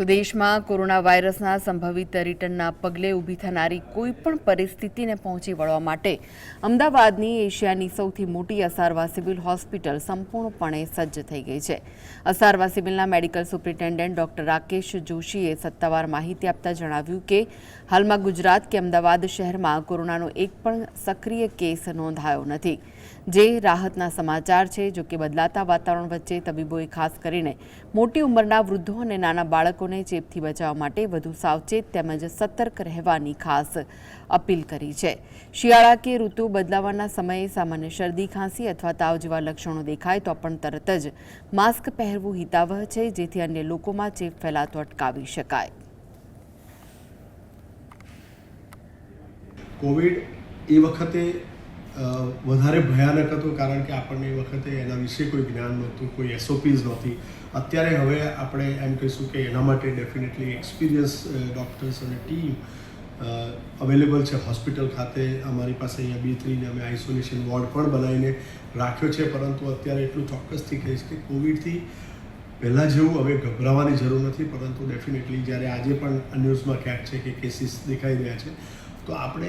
તો દેશમાં કોરોના વાયરસના સંભવિત રિટર્નના પગલે ઊભી થનારી કોઈપણ પરિસ્થિતિને પહોંચી વળવા માટે અમદાવાદની એશિયાની સૌથી મોટી અસારવા સિવિલ હોસ્પિટલ સંપૂર્ણપણે સજ્જ થઈ ગઈ છે। અસારવા સિવિલના મેડિકલ સુપ્રિન્ટેન્ડન્ટ ડોક્ટર રાકેશ જોશીએ સત્તાવાર માહિતી આપતા જણાવ્યું કે હાલમાં ગુજરાત કે અમદાવાદ શહેરમાં કોરોનાનો એક પણ સક્રિય કેસ નોંધાયો નથી, જે રાહતના સમાચાર છે। જો કે બદલાતા વાતાવરણ વચ્ચે તબીબોએ ખાસ કરીને મોટી ઉંમરના વૃદ્ધો અને નાના બાળકોને ચેપથી બચાવવા માટે વધુ સાવચેત તેમજ સતર્ક રહેવાની ખાસ અપીલ કરી છે। શિયાળા કે ઋતુ બદલાવાના સમયે સામાન્ય શરદી, ખાંસી અથવા તાવ જેવા લક્ષણો દેખાય તો પણ તરત જ માસ્ક પહેરવું હિતાવહ છે, જેથી અન્ય લોકોમાં ચેપ ફેલાતો અટકાવી શકાય। કોવિડ એ વખતે વધારે ભયાનક હતો, કારણ કે આપણને એ વખતે એના વિશે કોઈ જ્ઞાન નહોતું, કોઈ એસઓપીઝ નહોતી। અત્યારે હવે આપણે એમ કહીશું કે એના માટે ડેફિનેટલી એક્સપિરિયન્સ ડૉક્ટર્સ અને ટીમ અવેલેબલ છે હોસ્પિટલ ખાતે। અમારી પાસે અહીંયા B3 ને અમે આઇસોલેશન વોર્ડ પણ બનાવીને રાખ્યો છે, પરંતુ અત્યારે એટલું ચોક્કસથી કહીશ કે કોવિડથી પહેલાં જેવું હવે ગભરાવાની જરૂર નથી, પરંતુ ડેફિનેટલી જ્યારે આજે પણ ન્યૂઝમાં ક્યાંક છે કે કેસીસ દેખાઈ રહ્યા છે, તો આપણે